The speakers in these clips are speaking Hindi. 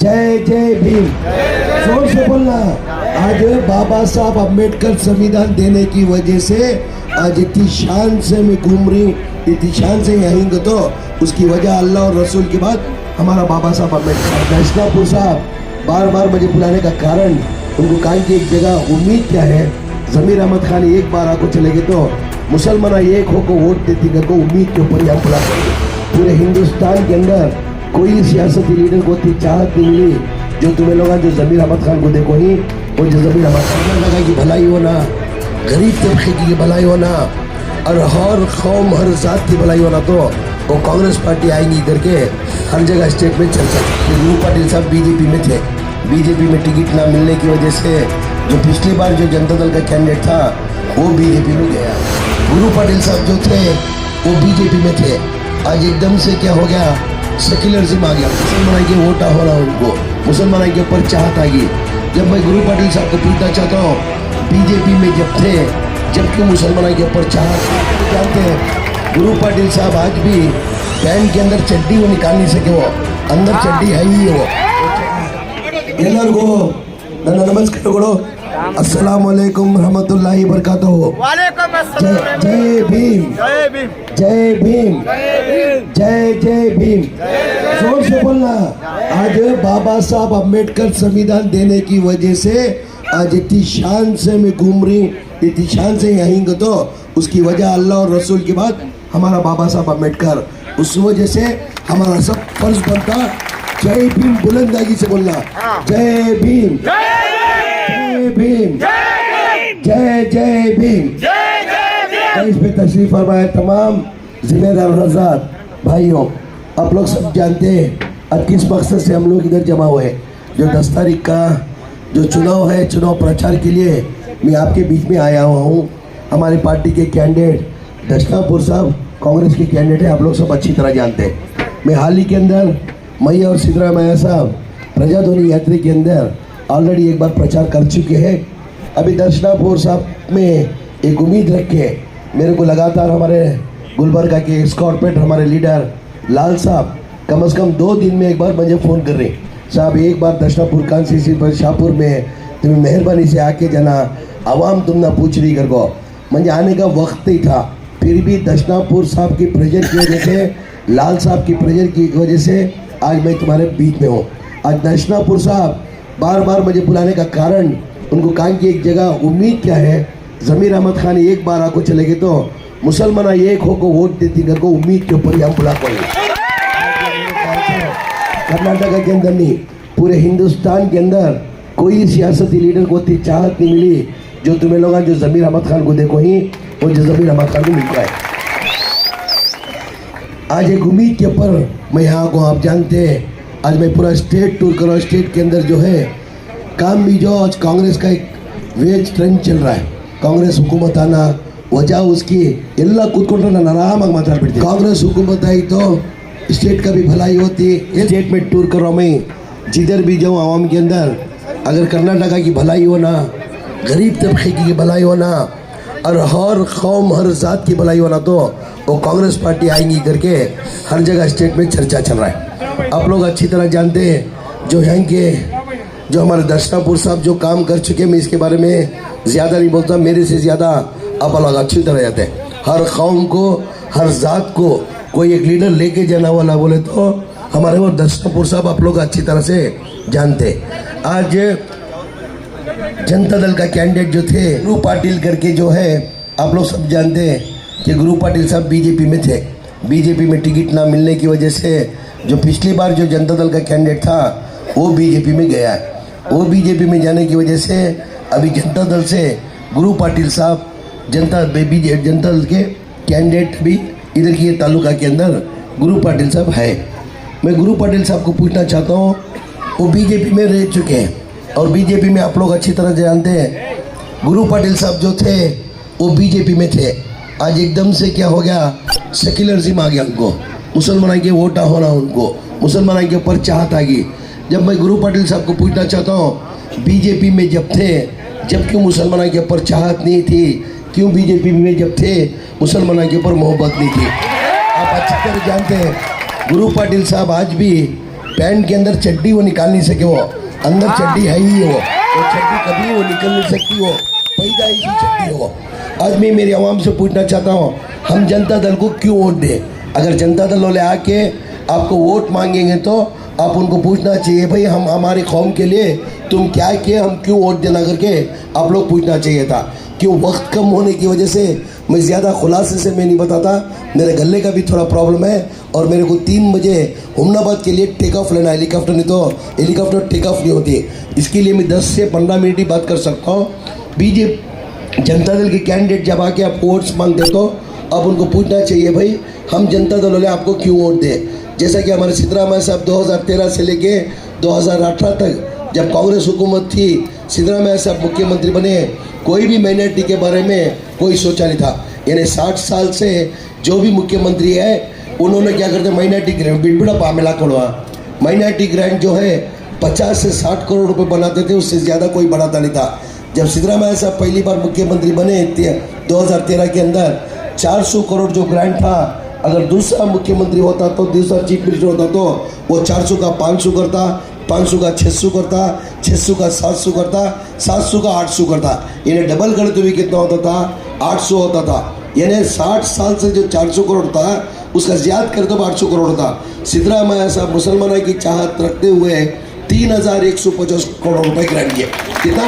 जय जय भीम। जोर से बोलना। आज बाबा साहब अम्बेडकर संविधान देने की वजह से आज इतनी शान से मैं घूम रही हूँ, इतनी शान से यहीं तो उसकी वजह अल्लाह और रसूल के बाद हमारा बाबा साहब अम्बेडकर। दशनापुर साहब बार बार मुझे बुलाने का कारण उनको कहा कि एक जगह उम्मीद क्या है, जमीर अहमद खान एक बार आको चले गए तो मुसलमान एक होकर वोट देती को उम्मीद के ऊपर यहाँ बुला करेंगे। पूरे हिंदुस्तान के अंदर कोई सियासती लीडर को इतनी चाहत नहीं मिली जो तुम्हें लोग जो जमीर अहमद खान को देखो ही, वो जो जमीर अहमद खान लगा की भलाई होना, गरीब तबके की भलाई होना और हर कौम हर जात की भलाई होना, तो वो कांग्रेस पार्टी आएंगी करके हर जगह स्टेट में चर्चा। गुरु पाटिल साहब बीजेपी में थे, बीजेपी में टिकट ना मिलने की वजह से जो पिछली बार जो जनता दल का कैंडिडेट था वो बीजेपी में गया। गुरु पाटिल साहब जो थे वो बीजेपी में थे, आज एकदम से क्या हो गया, सेक्युलरिज्म आ गया, मुसलमान के वोट हो रहा उनको, मुसलमान के ऊपर चाहत आ गई। जब मैं गुरु पाटिल साहब को पूछना चाहता हूँ, बीजेपी में जब थे जब क्यों मुसलमान के ऊपर चाहत, जानते हैं गुरु पाटिल साहब आज भी पैंट के अंदर चड्डी वो निकाल नहीं सके, वो अंदर चड्डी है ही वो। ಎಲ್ಲರಿಗೂ ನನ್ನ ನಮಸ್ಕಾರಗಳು, अस्सलाम वालेकुम रहमतुल्लाहि बरकातहू। वालेकुम अस्सलाम। जय भीम, जय भीम, जय भीम, जय जय भीम। जोर से बोलना। आज बाबा साहब अम्बेडकर संविधान देने की वजह से आज इतनी शान से मैं घूम रही हूँ, इतनी शान से यहीं तो उसकी वजह अल्लाह और रसूल के बाद हमारा बाबा साहब अम्बेडकर। उस वजह से हमारा सब फर्ज बनता जय भीम बुलंदागी से बोलना। जय भीम, जय भीम, जय जय भीम। इस पे तशरीफ फरमाए तमाम जिम्मेदार हज़रात भाइयों। आप लोग सब जानते हैं अब किस मकसद से हम लोग इधर जमा हुए। जो 10 तारीख का जो चुनाव है, चुनाव प्रचार के लिए मैं आपके बीच में आया हुआ हूँ। हमारी पार्टी के कैंडिडेट दशनापुर साहब कांग्रेस के कैंडिडेट हैं, आप लोग सब अच्छी तरह जानते हैं। मैं हाल ही के अंदर मैया और सिद्धरामैया साहब प्रजाध्वनि यात्रा के अंदर ऑलरेडी एक बार प्रचार कर चुके हैं। अभी दशनापुर साहब में एक उम्मीद रखे, मेरे को लगातार हमारे गुलबर्गा के स्कॉर्पेट हमारे लीडर लाल साहब कम से कम 2 दिन में एक बार मुझे फ़ोन कर रहे, साहब एक बार दशनापुर कांसी पर शाहपुर में तुम्हें मेहरबानी से आके जाना, आवाम तुम ना पूछ रही कर को। मुझे आने का वक्त ही था, फिर भी दशनापुर साहब की प्रेजर की वजह से, लाल साहब की प्रेजर की वजह से आज मैं तुम्हारे बीच में हूँ। आज दशनापुर साहब बार बार मुझे बुलाने का कारण उनको कहा कि एक जगह उम्मीद क्या है, जमीर अहमद खान एक बार आको चले गए तो मुसलमान एक होकर वोट देती को उम्मीद के ऊपर हम बुला पाएंगे। कर्नाटक के अंदर नहीं, पूरे हिंदुस्तान के अंदर कोई सियासती लीडर को इतनी चाहत नहीं मिली जो तुम्हें लोग जो जमीर अहमद खान को देखो ही, वो जो जमीर अहमद खान को मिलता है। आज एक उम्मीद के ऊपर मैं यहाँ को, आप जानते हैं आज मैं पूरा स्टेट टूर कर रहा हूँ। स्टेट के अंदर जो है काम भी जो आज कांग्रेस का एक वेज ट्रेंड चल रहा है, कांग्रेस हुकूमत आना वजह उसकी ಎಲ್ಲ ಕೂತ್ಕೊಂಡ್ರೆ ನಾನು ಆರಾಮಾಗಿ ಮಾತಾಡ್ಬಿಡ್ತೀನಿ। कांग्रेस हुकूमत आई तो स्टेट का भी भलाई होती है। स्टेट में टूर कर रहा हूँ मैं, जिधर भी जाऊँ आवाम के अंदर, अगर कर्नाटका की भलाई होना, गरीब तबके की भलाई होना और हर कौम हर जात की भलाई होना, तो वो कांग्रेस पार्टी आएंगी करके हर जगह स्टेट में चर्चा चल रहा है। आप लोग अच्छी तरह जानते हैं जो यहाँ के जो हमारे दशनापुर साहब जो काम कर चुके हैं, मैं इसके बारे में ज़्यादा नहीं बोलता, मेरे से ज़्यादा आप लोग अच्छी तरह जाते हैं। हर कौम को हर जात को कोई एक लीडर लेके जाना वाला बोले तो हमारे वो दशनापुर साहब आप लोग अच्छी तरह से जानते हैं। आज जनता दल का कैंडिडेट जो थे गुरु पाटिल करके जो है, आप लोग सब जानते हैं कि गुरु पाटिल साहब बीजेपी में थे, बीजेपी में टिकट ना मिलने की वजह से जो पिछली बार जो जनता दल का कैंडिडेट था वो बीजेपी में गया। वो बीजेपी में जाने की वजह से अभी जनता दल से गुरु पाटिल साहब जनता दल के कैंडिडेट भी इधर की तालुका के अंदर गुरु पाटिल साहब है। मैं गुरु पाटिल साहब को पूछना चाहता हूँ, वो बीजेपी में रह चुके हैं और बीजेपी में आप लोग अच्छी तरह जानते हैं गुरु पाटिल साहब जो थे वो बीजेपी में थे, आज एकदम से क्या हो गया, सेक्युलरिज्म आ गया उनको, मुसलमान के वोट हो रहा उनको, मुसलमान के ऊपर चाहत आ गई। जब मैं गुरु पाटिल साहब को पूछना चाहता हूँ, बीजेपी में जब थे जब क्यों मुसलमान के ऊपर चाहत नहीं थी, क्यों बीजेपी में जब थे मुसलमान के ऊपर मोहब्बत नहीं थी। आप अच्छी तरह जानते हैं गुरु पाटिल साहब आज भी पैंट के अंदर चड्डी वो निकाल नहीं सके, वो अंदर चड्डी है ही वो चड्डी कभी वो निकल नहीं सकती, वो पैदाइशी चड्डी हो। आज मैं मेरी आवाम से पूछना चाहता हूँ, हम जनता दल को क्यों वोट दें? अगर जनता दल वाले आके आपको वोट मांगेंगे तो आप उनको पूछना चाहिए, भाई हम हमारी कौम के लिए तुम क्या किए, हम क्यों वोट देना करके आप लोग पूछना चाहिए था। क्यों वक्त कम होने की वजह से मैं ज़्यादा खुलासे से मैं नहीं बताता, मेरे गले का भी थोड़ा प्रॉब्लम है और मेरे को 3 बजे हुमनाबाद के लिए टेक ऑफ लेना, हेलीकॉप्टर नहीं तो हेलीकॉप्टर टेक ऑफ नहीं होती, इसके लिए मैं 10 से 15 मिनट ही बात कर सकता हूँ। बीजेपी जनता दल के कैंडिडेट जब आके आप वोट्स मांगते तो आप उनको पूछना चाहिए, भाई हम जनता दल वाले आपको क्यों वोट दें। जैसा कि हमारे सिद्धरामैया साहब 2013 से लेके 2018 तक जब कांग्रेस हुकूमत थी, सिद्धरामैया साहब मुख्यमंत्री बने, कोई भी माइनॉरिटी के बारे में कोई सोचा नहीं था। यानी 60 साल से जो भी मुख्यमंत्री है उन्होंने क्या करते, माइनॉरिटी ग्रांट बिड़बिड़ा पामेला कोड़वा, माइनॉरिटी ग्रांट जो है 50 से 60 करोड़ रुपए बनाते थे, उससे ज़्यादा कोई बनाता नहीं था। जब सिद्धरामैया साहब पहली बार मुख्यमंत्री बने 2013 के अंदर 400 करोड़ जो ग्रांट था, अगर दूसरा मुख्यमंत्री होता तो, दूसरा चीफ मिनिस्टर होता तो वो 400 का 500 करता, 500 का 600 करता, 600 का 700 करता, 700 का 800 करता, यानी डबल करते हुए कितना होता था, 800 होता था। यानी 60 साल से जो 400 करोड़ था उसका ज़्यादा कर दो 800 करोड़ था। सिद्धरामैया साहब मुसलमानों की चाहत रखते हुए 3150 करोड़ रुपए ग्रांट दिए। कितना?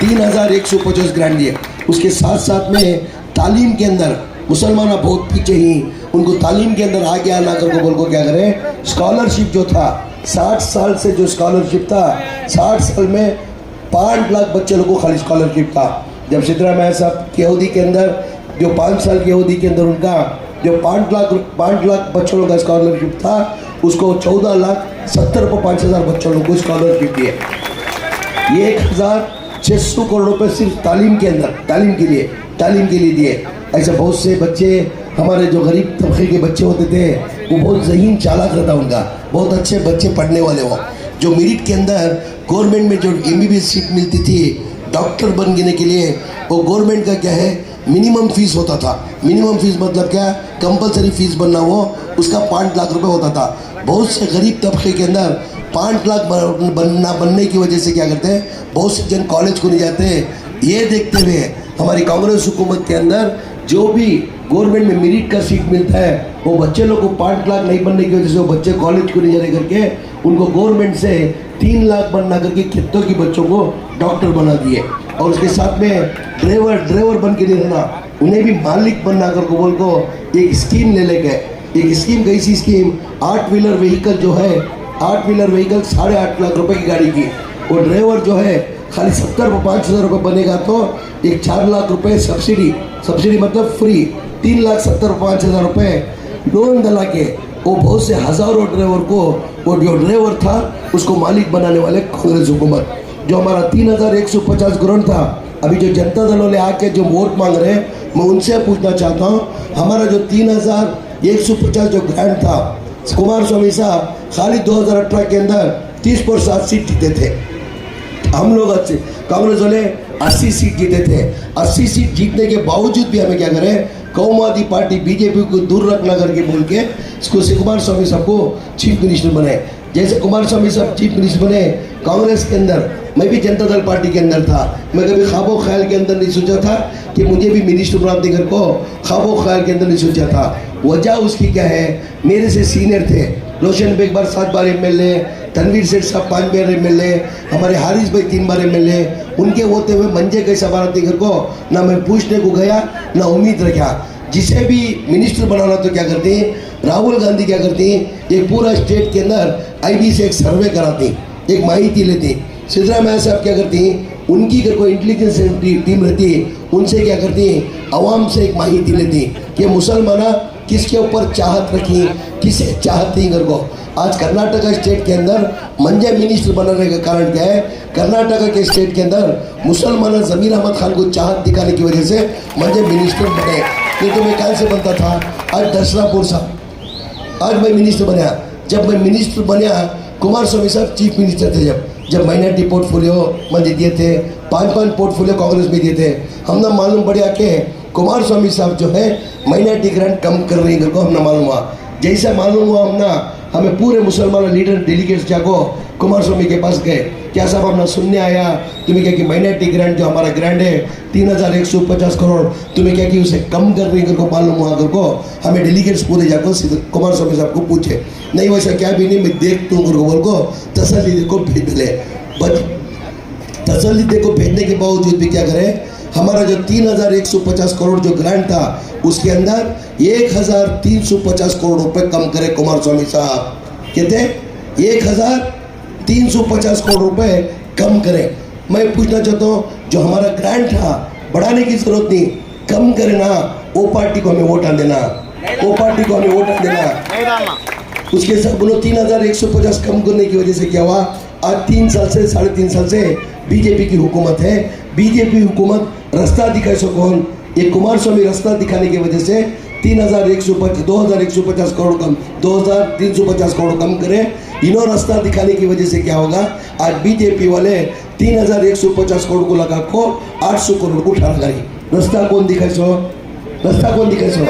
3150 ग्रांट दिए। उसके साथ साथ में तालीम के अंदर मुसलमान बहुत पीछे ही, उनको तालीम के अंदर आगे आना कर बोल को क्या करें, स्कॉलरशिप जो था 60 साल से जो स्कॉलरशिप था, 60 साल में 5 लाख बच्चे लोगों को खाली स्कॉलरशिप था। जब सिद्धरामैया साहब की अवधि के अंदर, जो 5 साल की अवधि के अंदर उनका जो 5 लाख बच्चों का स्कॉलरशिप था, उसको 14,70,000 बच्चों लोगों को स्कॉलरशिप दिए। ये 1,600 करोड़ रुपए सिर्फ तालीम के अंदर, तालीम के लिए दिए। ऐसे बहुत से बच्चे, हमारे जो गरीब तबके के बच्चे होते थे, वो बहुत ज़हीन चालाक रहता उनका, बहुत अच्छे बच्चे पढ़ने वाले हो, जो मेरिट के अंदर गवर्नमेंट में जो MBBS सीट मिलती थी डॉक्टर बनने के लिए, वो गवर्नमेंट का क्या है, मिनिमम फीस होता था। मिनिमम फीस मतलब क्या, कंपलसरी फीस बनना हो, उसका 5 लाख रुपए होता था। बहुत से गरीब तबके के अंदर 5 लाख बनने की वजह से क्या करते हैं, बहुत से जन कॉलेज को नहीं जाते। ये देखते हुए हमारी कांग्रेस हुकूमत के अंदर जो भी गवर्नमेंट में मेरिट का सीट मिलता है, वो बच्चे लोग को 5 लाख नहीं बनने की वजह से वो बच्चे कॉलेज को नहीं जाने करके उनको गवर्नमेंट से 3 लाख बनना करके कितनों की बच्चों को डॉक्टर बना दिए। और उसके साथ में ड्राइवर बन के नहीं रहना, उन्हें भी मालिक बनना कर बोल को एक स्कीम ले लेके, एक स्कीम कैसी स्कीम, 8 व्हीलर व्हीकल जो है, 8 व्हीलर व्हीकल 8.5 लाख रुपए की गाड़ी की, और ड्राइवर जो है खाली 70,000 रुपये बनेगा तो एक 4 लाख रुपए सब्सिडी मतलब फ्री, 3,70,000 रुपये लोन दिला के वो बहुत से हज़ारों ड्राइवर को, वो जो ड्राइवर था उसको मालिक बनाने वाले कांग्रेस हुकूमत। जो हमारा 3,150 ग्रांट था, अभी जो जनता दल वाले आके जो वोट मांग रहे हैं, मैं उनसे पूछना चाहता हूँ, हमारा जो 3,150 जो ग्रांट था, कुमार स्वामी साहब खाली 2018 के अंदर 30% सीट जीते थे। हम लोग अच्छे कांग्रेस वाले 80 सीट जीते थे। 80 सीट जीतने के बावजूद भी हमें क्या करें, कौमादी पार्टी बीजेपी को दूर रखना करके बोल के इसको से कुमार स्वामी साहब को चीफ मिनिस्टर बनाए। जैसे कुमार स्वामी साहब चीफ मिनिस्टर बने कांग्रेस के अंदर, मैं भी जनता दल पार्टी के अंदर था, मैं कभी ख्वाबो ख्याल के अंदर नहीं सोचा था कि मुझे भी मिनिस्टर बना देकर को, ख्वाबो ख्याल के अंदर नहीं सोचा था। वजह उसकी क्या है, मेरे से सीनियर थे, रोशन बेग 7 बार MLA, तनवीर सेठ साहब 5 बार MLA, हमारे हारिस भाई 3 बार MLA, उनके होते हुए मंजे कैसा बात देकर को ना मैं पूछने को गया ना उम्मीद रखा। जिसे भी मिनिस्टर बनाना तो क्या करते हैं, राहुल गांधी क्या करती हैं, एक पूरा स्टेट के अंदर IB से एक सर्वे कराती, एक माहिती लेती। सिद्धरामैया साहब क्या करती हैं, उनकी अगर कोई इंटेलिजेंस टीम रहती है, उनसे क्या करती हैं, आवाम से एक माहिती लेती कि मुसलमाना किसके ऊपर चाहत रखी, किसे चाहत नहीं कर को। आज कर्नाटका स्टेट के अंदर मंजे मिनिस्टर बनाने का कारण क्या है, कर्नाटका के स्टेट के अंदर मुसलमान ज़मीर अहमद खान को चाहत दिखाने की वजह से मंजे मिनिस्टर बने। नहीं तो मैं कहाँ से बनता था, आज दशरापुर साहब, आज मैं मिनिस्टर बना। जब मैं मिनिस्टर बना, कुमार स्वामी साहब चीफ मिनिस्टर थे, जब माइनॉरिटी पोर्टफोलियो मुझे दिए थे, 5 पोर्टफोलियो कांग्रेस में दिए थे। हमने मालूम पड़ा कि कुमार स्वामी साहब जो है माइनॉरिटी ग्रांट कम कर रही है, हमने मालूम हुआ। जैसा मालूम हुआ हम ना हमें पूरे मुसलमान लीडर डेलीगेट्स जाको कुमार स्वामी के पास गए, क्या साहब हमने सुनने आया तुम्हें क्या कि माइनॉरिटी ग्रांट जो हमारा ग्रांट है 3150 करोड़ तुम्हें क्या कि उसे कम कर रही को मालूम हुआ कर को हमें डेलीगेट्स पूरे जाको कुमार स्वामी साहब को पूछे, नहीं वैसा क्या भी नहीं, मैं देख तू बोल को तसल्ली को भेज ले। तसल्ली को भेजने के बावजूद भी क्या करें, हमारा जो 3150 करोड़ जो ग्रांट था उसके अंदर 1350 करोड़ रुपए कम करे कुमार स्वामी साहब, कहते 1350 करोड़ रुपए कम करें। मैं पूछना चाहता हूँ जो हमारा ग्रांट था बढ़ाने की जरूरत नहीं, कम करे ना, वो पार्टी को हमें वोट देना, वो पार्टी को हमें वोट देना। उसके साथ बोलो 3150 कम करने की वजह से क्या हुआ, आज 3 साल से 3.5 साल से बीजेपी की हुकूमत है, बीजेपी हुकूमत रास्ता दिखाए सो कौन, ये कुमार स्वामी रास्ता दिखाने की वजह से 2150 करोड़ कम 2350 करोड़ कम करे, इन्हों रास्ता दिखाने की वजह से क्या होगा, आज बीजेपी वाले 3150 करोड़ को लगा को 800 करोड़ को उठा करी, रास्ता कौन दिखाए सो, रास्ता कौन दिखाए सो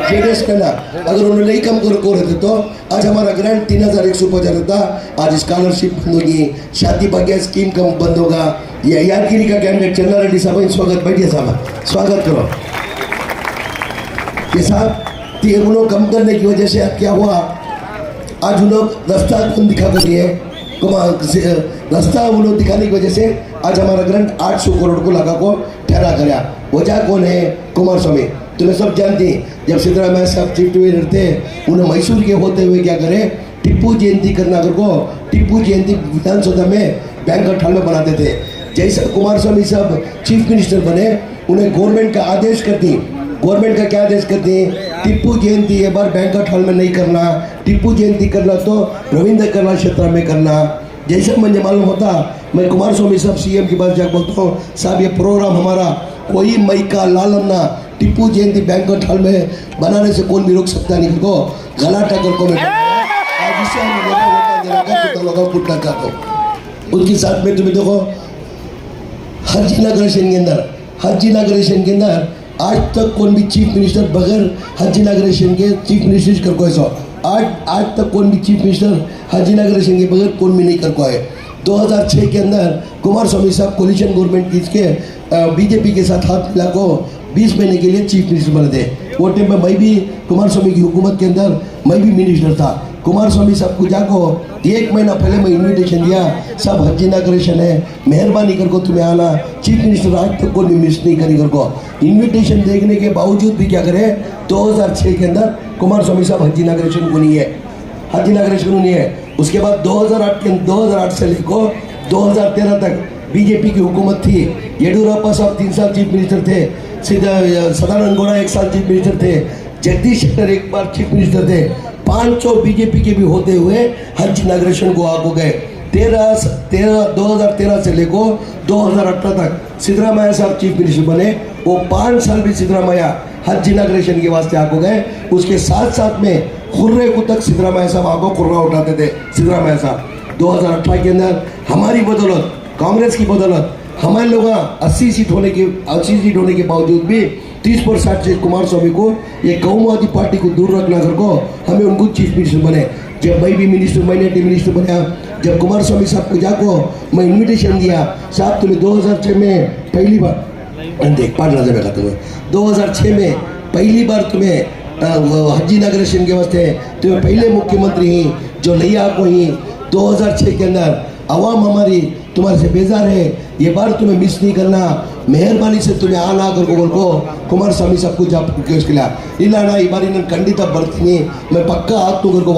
जेडीएस का ना। अगर उन्होंने नहीं कम कर रहते तो आज हमारा ग्रांट 3150 रहता, आज स्कॉलरशिप बंद होगी, शादी भाग्य स्कीम कम बंद होगा। ये यादगिरी का कैंडिडेट चन्ना रेड्डी साहब स्वागत, बैठिए साहब स्वागत करो। ये साहब उन्होंने कम करने की वजह से अब क्या हुआ, आज उन लोग रास्ता कौन दिखा कर दिए, रास्ता उन लोग दिखाने की वजह से आज हमारा ग्रांट 800 करोड़ को लगा को ठहरा कराया। वजह कौन है, कुमार स्वामी। तुम्हें सब जानती हैं जब सिद्धरामैया साहब चीफ मिनिस्टर थे उन्हें मैसूर के होते हुए क्या करें, टिप्पू जयंती करना कर को टिप्पू जयंती विधानसभा में बैंक्वेट हॉल में बनाते थे। जैसे कुमार स्वामी साहब चीफ मिनिस्टर बने उन्हें गवर्नमेंट का आदेश करती, गवर्नमेंट का क्या आदेश करती है, टिप्पू जयंती ये बार बैंक्वेट हॉल में नहीं करना, टिप्पू जयंती करना तो रविंद्र कला क्षेत्र में करना। जैसे मुझे मालूम होता मैं कुमार स्वामी साहब सीएम के पास जाकर बोलता हूँ, साहब ये प्रोग्राम हमारा कोई मई का लालन्ना टिप्पू जयंती बैंक्वेट हॉल में बनाने से कौन भी रोक सकता नहीं, को गला टक्कर को मैं पूछना चाहता हूँ। उसके साथ में तुम्हें देखो हज इनॉग्रेशन के अंदर, हज इनॉग्रेशन के अंदर आज तक कौन भी चीफ मिनिस्टर बगैर हज इनॉग्रेशन के चीफ मिनिस्टर कर कोई सो आज तक कौन भी चीफ मिनिस्टर हज इनॉग्रेशन के बगैर कौन भी नहीं कर को है। 2006 के अंदर कुमार स्वामी साहब कोलिशन गवर्नमेंट की इसके बीजेपी के साथ हाथ मिला को 20 महीने के लिए चीफ मिनिस्टर बने थे। वो टाइम में मैं भी कुमार स्वामी की हुकूमत के अंदर मैं भी मिनिस्टर था। कुमार स्वामी साहब को जाको 1 महीना पहले मैं इन्विटेशन दिया, सब हज इनॉग्रेशन है, मेहरबानी करको तुम्हें आना। चीफ मिनिस्टर आज तक कोई मिस नहीं करी करको, इन्विटेशन देखने के बावजूद भी क्या करे, 2006 के अंदर कुमार स्वामी साहब हज इनॉग्रेशन को नहीं है, हज इनॉग्रेशन नहीं है। उसके बाद 2008 से लेकर 2013 तक बीजेपी की हुकूमत थी। येडियुरप्पा साहब 3 साल चीफ मिनिस्टर थे, सदानंद गौड़ा 1 साल चीफ मिनिस्टर थे, जगदीश शेट्टर 1 बार चीफ मिनिस्टर थे। 500 बीजेपी के भी होते हुए हज इनॉग्रेशन को आगे गए। 2013 से लेकर 2018 तक सिद्धरामैया साहब चीफ मिनिस्टर बने, वो 5 साल भी सिद्धरामैया हज इनॉग्रेशन के वास्ते आगे गए। उसके साथ साथ में खुर्रे को तक सिद्धरामैया साहब आगे खुर्रा उठाते थे। सिद्धरामैया साहब 2018 के अंदर हमारी बदौलत, कांग्रेस की बदौलत हमारे लोग 80 सीट होने के बावजूद भी 30% से कुमार स्वामी को ये कौमवादी पार्टी को दूर रखना कर को हमें उनको चीफ मिनिस्टर बने। जब मैं भी मिनिस्टर माइनॉरिटी मिनिस्टर बना, जब कुमार स्वामी साहब को जाको मैं इन्विटेशन दिया, साहब तुम्हें 2006 में पहली बार देख 2006 में पहली बार तुम्हें हज इनॉग्रेशन के वास्ते तुम्हें पहले मुख्यमंत्री ही जो लिया को ही 2006 के अंदर आवाम हमारी तुम्हारे से बेजार है, ये बार तुम्हें मिस नहीं करना, मेहरबानी से तुम्हें आना कर को कुमार स्वामी साहब को जा उसके लिए इलाना ये बार खंडित बर्ती मैं पक्का हाथ तो कर को